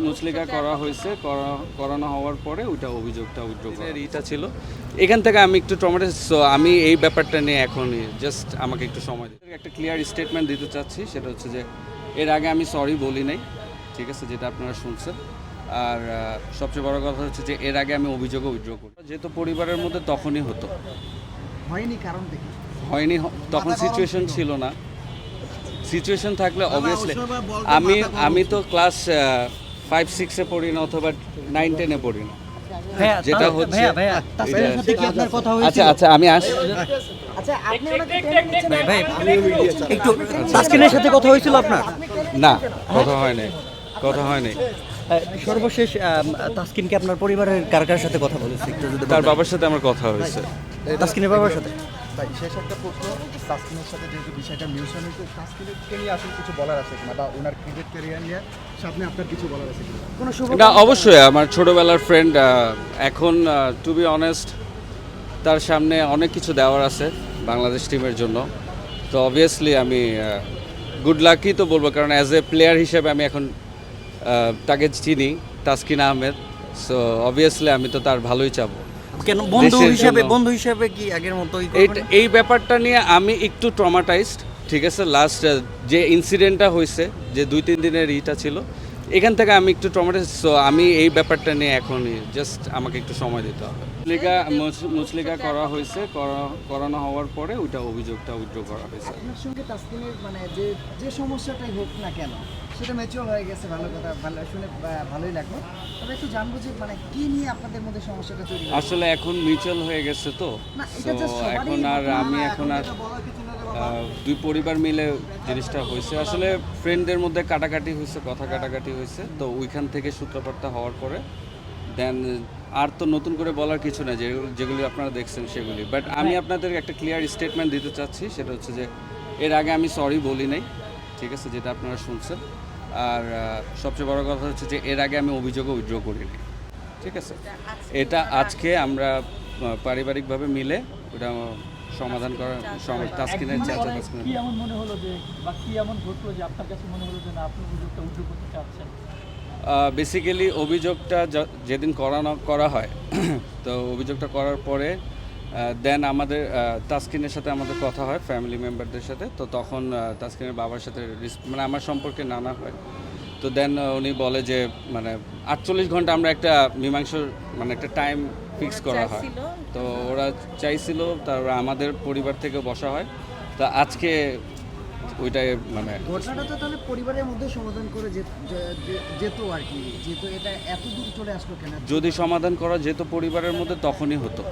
মুচলেকা করা হয়েছে, করানো হওয়ার পরে ওইটা অভিযোগটা উইথড্র করার ইটা ছিল। এখান থেকে আমি একটু ট্রমাটাইজ, সো আমি এই ব্যাপারটা নিয়ে এখনই জাস্ট আমাকে একটু সময় দিতে একটা ক্লিয়ার স্টেটমেন্ট দিতে চাচ্ছি। সেটা হচ্ছে যে এর আগে আমি সরি বলি নাই, ঠিক আছে, যেটা আপনারা শুনছেন। আর সবচেয়ে বড় কথা হচ্ছে যে এর আগে আমি অভিযোগও উইথড্র করি, যেহেতু পরিবারের মধ্যে তখনই হতো, হয়নি কারণ দেখি হয়নি তখন সিচুয়েশন ছিল না। সিচুয়েশন থাকলে অবভিয়াসলি আমি তো ক্লাস 5-6-এ পড়ি না, অথবা 9-10-এ পড়ি না, যেটা হচ্ছে আচ্ছা আচ্ছা আমি আসি। আচ্ছা আপনি ওনাকে টেনে নিচ্ছেন ভাই একটু তাসকিনের সাথে কথা হয়েছিল আপনার? না, কথা হয়নি। সর্বশেষ তাসকিনকে আপনার পরিবারের কার কার সাথে কথা বলেছে একটু যদি তার বাবার সাথে আমার কথা হয়েছে। তাসকিনের বাবার সাথে? ভাই শেষ একটা প্রশ্ন, তাসকিনের সাথে যেহেতু বিষয়টা মিউশন হয়েছে, তাসকিনকে নিয়ে আসলে কিছু বলার আছে কিনা, বা ওনার ক্রিকেট ক্যারিয়ার নিয়ে সামনে আপনার কিছু বলার আছে কিনা? কোনো শুভ না, অবশ্যই আমার ছোটবেলার ফ্রেন্ড। এখন টু বি অনেস্ট, তার সামনে অনেক কিছু দেওয়ার আছে বাংলাদেশ টিমের জন্য। তো অবভিয়াসলি আমি গুড লাকই তো বলবো, কারণ অ্যাজ এ প্লেয়ার হিসেবে আমি এখন তাকে চিনি, তাসকিন আহমেদ। সো অবভিয়াসলি আমি তো তার ভালোই চাবো। কেন বন্ধু হিসেবে কি আগের মতোই? এই ব্যাপারটা নিয়ে আমি একটু ট্রমাটাইজড, ঠিক আছে। লাস্ট যে ইনসিডেন্টটা হয়েছে, যে 2-3 দিনের ইটা ছিল, এখান থেকে আমি একটু ট্রমাটাইজড। সো আমি এই ব্যাপারটা নিয়ে এখনই জাস্ট আমাকে একটু সময় দিতে হবে। মুচলেকা করা হয়েছে, করানো হওয়ার পরে ওইটা অভিযোগটা উইথড্র করা হয়েছে। আপনার সঙ্গে তাসকিনের মানে যে সমস্যাটাই হোক না কেন, সেটা ম্যাচিওর হয়ে গেছে, ভালো কথা, ভালো শুনে ভালোই লাগলো। তবে একটু জানবো যে মানে কি নিয়ে আপনাদের মধ্যে সমস্যাটা তৈরি হয়েছে? আসলে এখন মিউচুয়াল হয়ে গেছে তো, না, তো এটা just সবারই এখন আর ঘটনা, আমি এখন আর এটা বলার কিছু না রে বাবা। দুই পরিবার মিলে জিনিসটা হয়েছে। আসলে ফ্রেন্ডদের মধ্যে কাটাকাটি হয়েছে, কথা কাটাকাটি হয়েছে, তো ওইখান থেকে সূত্রপাতটা হওয়ার পরে দেন আর তো নতুন করে বলার কিছু না, যেগুলি আপনারা দেখছেন সেগুলি। বাট আমি আপনাদের একটা ক্লিয়ার স্টেটমেন্ট দিতে চাচ্ছি। সেটা হচ্ছে যে এর আগে আমি সরি বলি নাই, ঠিক আছে, যেটা আপনারা শুনছেন। আর সবচেয়ে বড় কথা হচ্ছে যে এর আগে আমি অভিযোগও উইথড্র করি নাই, ঠিক আছে। এটা আজকে আমরা পারিবারিকভাবে মিলে ওটা সমাধান করার তাসকিনের চাচা তাসকিনের কি এমন মনে হলো যে, বা কি এমন ঘটলো যে আপনার কাছে মনে হলো যে না, আপনি অভিযোগটা উদ্যোগ করতে চাচ্ছেন? বেসিক্যালি অভিযোগটা যেদিন করা হয় তো অভিযোগটা করার পরে দেন আমাদের তাসকিনের সাথে আমাদের কথা হয়, ফ্যামিলি মেম্বারদের সাথে। তো তখন তাসকিনের বাবার সাথে মানে আমার সম্পর্কে নানা হয়। তো দেন উনি বলে যে মানে 48 ঘন্টা আমরা একটা মীমাংসার মানে একটা টাইম ফিক্স করা হয়। তো ওরা চাইছিল, তারপর আমাদের পরিবার থেকে বসা হয়। তা আজকে ওইটাই মানে ঘটনাটা তো তাহলে পরিবারের মধ্যে সমাধান করে যেত আর কি, যেহেতু এটা এত দূর চলে আসলো কেন? যদি সমাধান করা যেত পরিবারের মধ্যে তখনই হতো।